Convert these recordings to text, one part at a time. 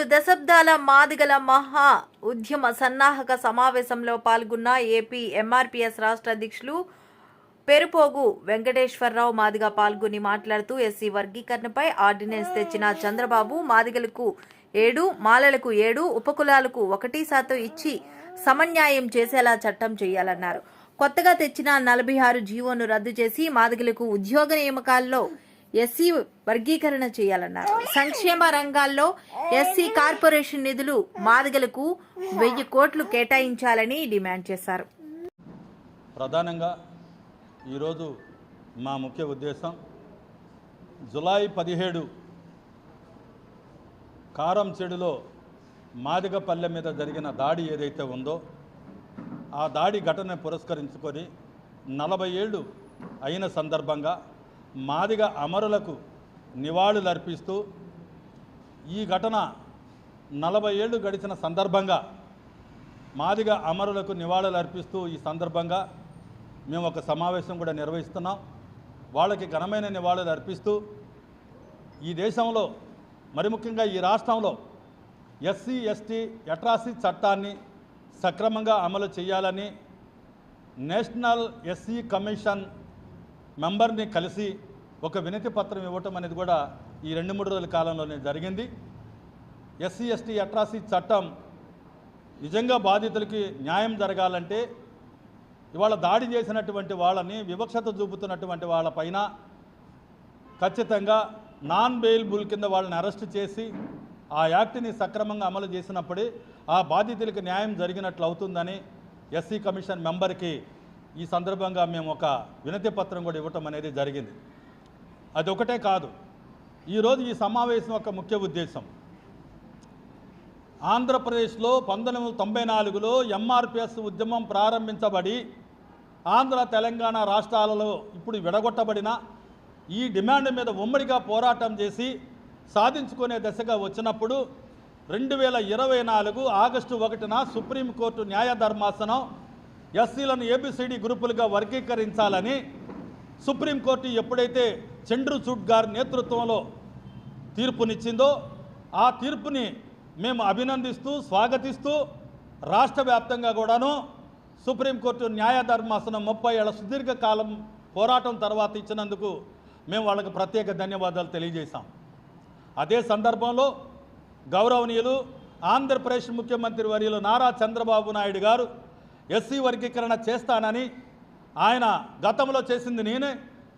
3 దశాబ్దాల మాదిగల మహా ఉద్యమ సన్నాహక సమావేశంలో పాల్గొన్న ఏపీ ఎంఆర్పీఎస్ రాష్ట్ర అధ్యక్షులు పెరుపోగు వెంకటేశ్వరరావు మాదిగ పాల్గొని మాట్లాడుతూ ఎస్సీ వర్గీకరణపై ఆర్డినెన్స్ తెచ్చిన చంద్రబాబు మాదిగలకు 7, మాలలకు 7, ఉపకులాలకు 1% ఇచ్చి సమన్యాయం చేసేలా చట్టం చేయాలన్నారు. కొత్తగా తెచ్చిన 46 జీవోను రద్దు చేసి మాదిగలకు ఉద్యోగ నియామకాల్లో ఎస్సీ వర్గీకరణ చేయాలన్నారు. సంక్షేమ రంగాల్లో ఎస్సీ కార్పొరేషన్ నిధులు మాదిగలకు 1000 కోట్లు కేటాయించాలని డిమాండ్ చేశారు. ప్రధానంగా ఈరోజు మా ముఖ్య ఉద్దేశం జూలై 17 కారంచెడులో మాదిగపల్లె మీద జరిగిన దాడి ఏదైతే ఉందో ఆ దాడి ఘటనను పురస్కరించుకొని 40 ఏళ్ళు అయిన సందర్భంగా మాదిగ అమరులకు నివాళులర్పిస్తూ ఈ ఘటన 40 ఏళ్ళు గడిచిన సందర్భంగా మాదిగ అమరులకు నివాళులర్పిస్తూ ఈ సందర్భంగా మేము ఒక సమావేశం కూడా నిర్వహిస్తున్నాం. వాళ్ళకి ఘనమైన నివాళులు అర్పిస్తూ ఈ దేశంలో మరి ముఖ్యంగా ఈ రాష్ట్రంలో ఎస్సీ ఎస్టీ అట్రాసిటీ చట్టాన్ని సక్రమంగా అమలు చేయాలని నేషనల్ ఎస్సీ కమిషన్ మెంబర్ని కలిసి ఒక వినతి పత్రం ఇవ్వటం అనేది కూడా ఈ 2-3 రోజుల కాలంలోనే జరిగింది. ఎస్సీ ఎస్టీ అట్రాసిటీ చట్టం నిజంగా బాధితులకి న్యాయం జరగాలంటే ఇవాళ దాడి చేసినటువంటి వాళ్ళని వివక్షత చూపుతున్నటువంటి వాళ్ళపైన ఖచ్చితంగా నాన్ బెయిలబుల్ కింద వాళ్ళని అరెస్ట్ చేసి ఆ యాక్ట్ని సక్రమంగా అమలు చేసినప్పుడే ఆ బాధితులకు న్యాయం జరిగినట్లు అవుతుందని ఎస్సీ కమిషన్ మెంబర్కి ఈ సందర్భంగా మేము ఒక వినతి పత్రం కూడా ఇవ్వటం అనేది జరిగింది. అదొకటే కాదు, ఈరోజు ఈ సమావేశం యొక్క ముఖ్య ఉద్దేశం ఆంధ్రప్రదేశ్లో 1994లో ఎంఆర్పిఎస్ ఉద్యమం ప్రారంభించబడి ఆంధ్ర తెలంగాణ రాష్ట్రాలలో ఇప్పుడు విడగొట్టబడిన ఈ డిమాండ్ మీద ఉమ్మడిగా పోరాటం చేసి సాధించుకునే దశగా వచ్చినప్పుడు 2024 ఆగస్టు 1న సుప్రీంకోర్టు న్యాయ ధర్మాసనం ఎస్సీలను ఏబిసిడి గ్రూపులుగా వర్గీకరించాలని సుప్రీంకోర్టు ఎప్పుడైతే చంద్రచూడ్ గారి నేతృత్వంలో తీర్పునిచ్చిందో ఆ తీర్పుని మేము అభినందిస్తూ స్వాగతిస్తూ రాష్ట్ర వ్యాప్తంగా కూడాను సుప్రీంకోర్టు న్యాయ ధర్మాసనం 30 ఏళ్ల సుదీర్ఘకాలం పోరాటం తర్వాత ఇచ్చినందుకు మేము వాళ్ళకి ప్రత్యేక ధన్యవాదాలు తెలియజేశాం. అదే సందర్భంలో గౌరవనీయులు ఆంధ్రప్రదేశ్ ముఖ్యమంత్రి వర్యులు నారా చంద్రబాబు నాయుడు గారు ఎస్సీ వర్గీకరణ చేస్తానని ఆయన గతంలో చేసింది నేనే,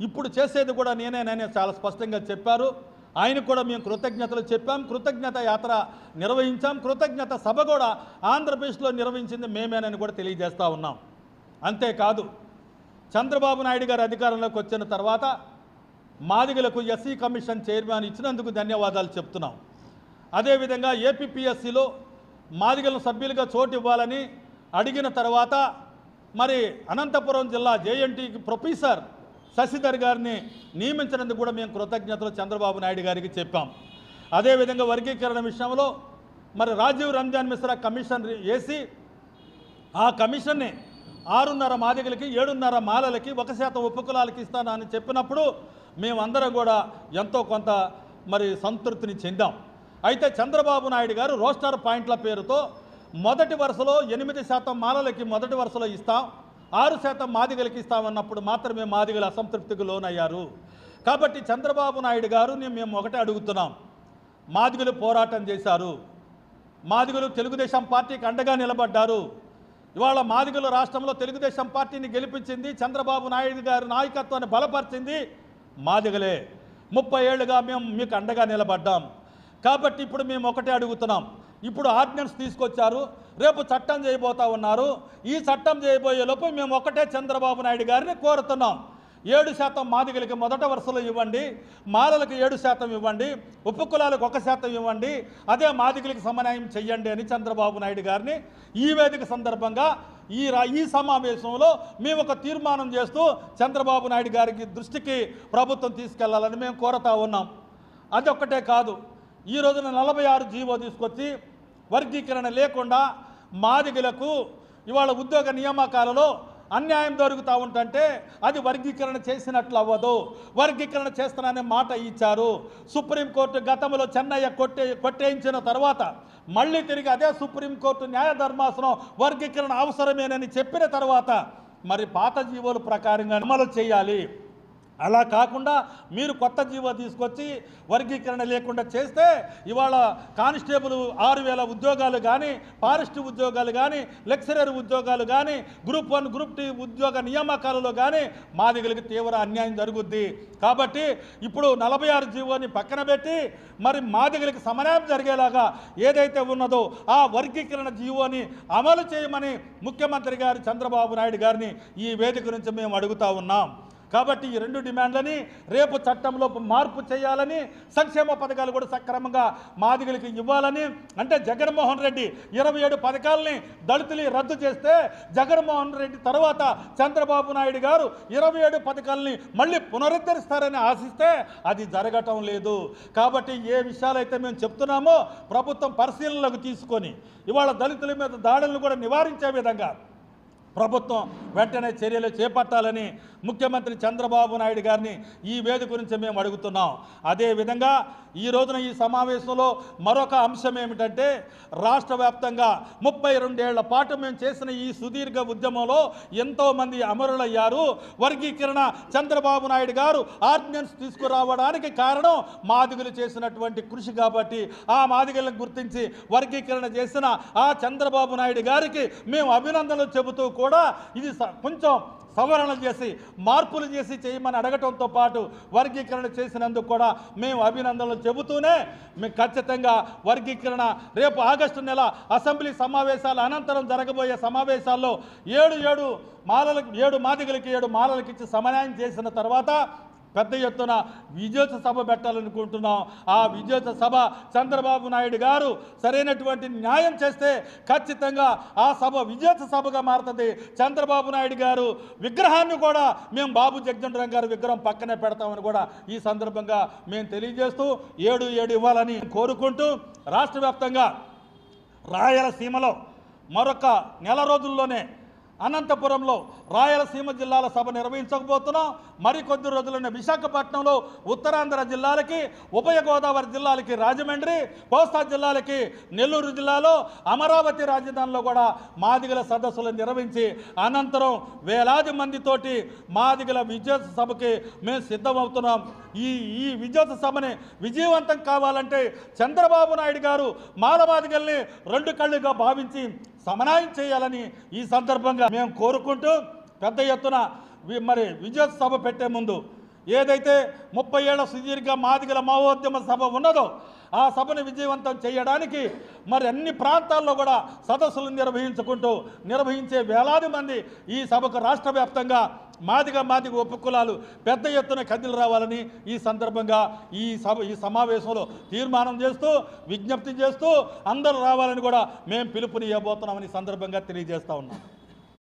ఇప్పుడు చేసేది కూడా నేనే చాలా స్పష్టంగా చెప్పారు. ఆయన కూడా మేము కృతజ్ఞతలు చెప్పాం, కృతజ్ఞత యాత్ర నిర్వహించాం, కృతజ్ఞత సభ కూడా ఆంధ్రప్రదేశ్లో నిర్వహించింది మేమేనని కూడా తెలియజేస్తూ ఉన్నాం. అంతేకాదు చంద్రబాబు నాయుడు గారు అధికారంలోకి వచ్చిన తర్వాత మాదిగలకు ఎస్సీ కమిషన్ చైర్మన్ ఇచ్చినందుకు ధన్యవాదాలు చెప్తున్నాం. అదేవిధంగా ఏపీపీఎస్సీలో మాదిగలను సభ్యులుగా చోటు ఇవ్వాలని అడిగిన తర్వాత మరి అనంతపురం జిల్లా జేఎన్టీకి ప్రొఫెసర్ శశిధర్ గారిని నియమించినందుకు కూడా మేము కృతజ్ఞతలు చంద్రబాబు నాయుడు గారికి చెప్పాం. అదేవిధంగా వర్గీకరణ విషయంలో మరి రాజీవ్ రంజాన్ మిశ్రా కమిషన్ వేసి ఆ కమిషన్ని 6.5 మాదిగలకి 7.5 మాలలకి 1% ఉపకులాలకి ఇస్తానని చెప్పినప్పుడు మేమందరం కూడా ఎంతో కొంత మరి సంతృప్తిని చెందాం. అయితే చంద్రబాబు నాయుడు గారు రోస్టర్ పాయింట్ల పేరుతో మొదటి వరుసలో 8% మాలలకి మొదటి వరుసలో ఇస్తాం, 6% మాదిగలకి ఇస్తామన్నప్పుడు మాత్రమే మాదిగలు అసంతృప్తికి లోనయ్యారు. కాబట్టి చంద్రబాబు నాయుడు గారు మేము ఒకటే అడుగుతున్నాం, మాదిగలు పోరాటం చేశారు, మాదిగలు తెలుగుదేశం పార్టీకి అండగా నిలబడ్డారు. ఇవాళ మాదిగలు రాష్ట్రంలో తెలుగుదేశం పార్టీని గెలిపించింది, చంద్రబాబు నాయుడు గారి నాయకత్వాన్ని బలపరిచింది మాదిగలే. 30 ఏళ్ళుగా మేము మీకు అండగా నిలబడ్డాం. కాబట్టి ఇప్పుడు మేము ఒకటే అడుగుతున్నాం, ఇప్పుడు ఆర్డినెన్స్ తీసుకొచ్చారు, రేపు చట్టం చేయబోతా ఉన్నారు. ఈ చట్టం చేయబోయే లోపు మేము ఒకటే చంద్రబాబు నాయుడు గారిని కోరుతున్నాం, 7% మాదిగలకి మొదట వరుసలో ఇవ్వండి, మాలలకు 7% ఇవ్వండి, ఉపకులాలకు 1% ఇవ్వండి, అదే మాదిగలకి సమన్వయం చెయ్యండి అని చంద్రబాబు నాయుడు గారిని ఈ వేదిక సందర్భంగా ఈ సమావేశంలో మేము ఒక తీర్మానం చేస్తూ చంద్రబాబు నాయుడు గారికి దృష్టికి ప్రభుత్వం తీసుకెళ్లాలని మేము కోరుతా ఉన్నాం. అదొక్కటే కాదు, ఈ రోజున 46 జీవో తీసుకొచ్చి వర్గీకరణ లేకుండా మాదిగలకు ఇవాళ ఉద్యోగ నియామకాలలో అన్యాయం జరుగుతూ ఉంటుంటే అది వర్గీకరణ చేసినట్లు అవ్వదు. వర్గీకరణ చేస్తాననే మాట ఇచ్చారు. సుప్రీంకోర్టు గతంలో చెన్నయ్య కొట్టేయించిన తర్వాత మళ్ళీ తిరిగి అదే సుప్రీంకోర్టు న్యాయ ధర్మాసనం వర్గీకరణ అవసరమేనని చెప్పిన తర్వాత మరి పాత జీవోల ప్రకారంగా అమలు చేయాలి. అలా కాకుండా మీరు కొత్త జీవో తీసుకొచ్చి వర్గీకరణ లేకుండా చేస్తే ఇవాళ కానిస్టేబుల్ 6,000 ఉద్యోగాలు కానీ, ఫారెస్ట్ ఉద్యోగాలు కానీ, లెక్చరర్ ఉద్యోగాలు కానీ, గ్రూప్ 1 గ్రూప్ 2 ఉద్యోగ నియామకాలలో కానీ మాదిగలకు తీవ్ర అన్యాయం జరుగుద్ది. కాబట్టి ఇప్పుడు 46 జీవోని పక్కన పెట్టి మరి మాదిగలకు సమన్యాయం జరిగేలాగా ఏదైతే ఉన్నదో ఆ వర్గీకరణ జీవోని అమలు చేయమని ముఖ్యమంత్రి గారు చంద్రబాబు నాయుడు గారిని ఈ వేదిక నుంచి మేము అడుగుతా ఉన్నాం. కాబట్టి ఈ 2 డిమాండ్లని రేపు చట్టంలో మార్పు చేయాలని, సంక్షేమ పథకాలు కూడా సక్రమంగా మాదిగలకు ఇవ్వాలని, అంటే జగన్మోహన్ రెడ్డి 27 పథకాలని దళితులు రద్దు చేస్తే జగన్మోహన్ రెడ్డి తర్వాత చంద్రబాబు నాయుడు గారు 27 పథకాలని మళ్ళీ పునరుద్ధరిస్తారని ఆశిస్తే అది జరగటం లేదు. కాబట్టి ఏ విషయాలైతే మేము చెప్తున్నామో ప్రభుత్వం పరిశీలనలోకి తీసుకొని ఇవాళ దళితుల మీద దాడులను కూడా నివారించే విధంగా ప్రభుత్వం వెంటనే చర్యలు చేపట్టాలని ముఖ్యమంత్రి చంద్రబాబు నాయుడు గారిని ఈ వేదిక గురించి మేము అడుగుతున్నాం. అదేవిధంగా ఈ రోజున ఈ సమావేశంలో మరొక అంశం ఏమిటంటే రాష్ట్ర వ్యాప్తంగా 32 ఏళ్ల పాటు మేము చేసిన ఈ సుదీర్ఘ ఉద్యమంలో ఎంతోమంది అమరులయ్యారు. వర్గీకరణ చంద్రబాబు నాయుడు గారు ఆర్డినెన్స్ తీసుకురావడానికి కారణం మాదిగలు చేసినటువంటి కృషి. కాబట్టి ఆ మాదిగలను గుర్తించి వర్గీకరణ చేసిన ఆ చంద్రబాబు నాయుడు గారికి మేము అభినందనలు చెబుతూ కూడా ఇది కొంచెం సవరణలు చేసి మార్పులు చేసి చేయమని అడగటంతో పాటు వర్గీకరణ చేసినందుకు కూడా మేము అభినందనలు చెబుతూనే మేము ఖచ్చితంగా వర్గీకరణ రేపు ఆగస్టు నెల అసెంబ్లీ సమావేశాల అనంతరం జరగబోయే సమావేశాల్లో 7 మాదిగలకి 7 మాలలకి ఇచ్చి సమన్యాయం చేసిన తర్వాత పెద్ద ఎత్తున విజయోత్సవ సభ పెట్టాలనుకుంటున్నాం. ఆ విజయోత్సవ సభ చంద్రబాబు నాయుడు గారు సరైనటువంటి న్యాయం చేస్తే ఖచ్చితంగా ఆ సభ విజయోత్సవ సభగా మారుతుంది. చంద్రబాబు నాయుడు గారు విగ్రహాన్ని కూడా మేము బాబు జగజ్జనరామ్ గారి విగ్రహం పక్కనే పెడతామని కూడా ఈ సందర్భంగా మేము తెలియజేస్తూ 7 ఇవ్వాలని కోరుకుంటూ రాష్ట్ర వ్యాప్తంగా రాయలసీమలో మరొక నెల రోజుల్లోనే అనంతపురంలో రాయలసీమ జిల్లాల సభ నిర్వహించకపోతున్నాం. మరికొద్ది రోజుల్లోనే విశాఖపట్నంలో ఉత్తరాంధ్ర జిల్లాలకి, ఉభయ గోదావరి జిల్లాలకి రాజమండ్రి, కోస్తా జిల్లాలకి నెల్లూరు జిల్లాలో, అమరావతి రాజధానిలో కూడా మాదిగల సదస్సులు నిర్వహించి అనంతరం వేలాది మందితోటి మాదిగల విజయోత్సవ సభకి మేము సిద్ధమవుతున్నాం. ఈ విజయోత్సవ సభని విజయవంతం కావాలంటే చంద్రబాబు నాయుడు గారు మాలమాదిగల్ని 2 కళ్ళుగా భావించి సమన్యాయం చేయాలని ఈ సందర్భంగా మేము కోరుకుంటూ పెద్ద ఎత్తున మరి విజయోత్సవ సభ పెట్టే ముందు ఏదైతే 30 ఏళ్ల సుదీర్ఘ మాదిగల మహోద్యమ సభ ఉన్నదో ఆ సభను విజయవంతం చేయడానికి మరి అన్ని ప్రాంతాల్లో కూడా సదస్సులు నిర్వహించే వేలాది మంది ఈ సభకు రాష్ట్ర వ్యాప్తంగా మాదిగ ఉపకులాలు పెద్ద ఎత్తున కదిలి రావాలని ఈ సందర్భంగా ఈ సమావేశంలో తీర్మానం చేస్తూ విజ్ఞప్తి చేస్తూ అందరూ రావాలని కూడా మేము పిలుపునివ్వబోతున్నామని సందర్భంగా తెలియజేస్తా ఉన్నాం.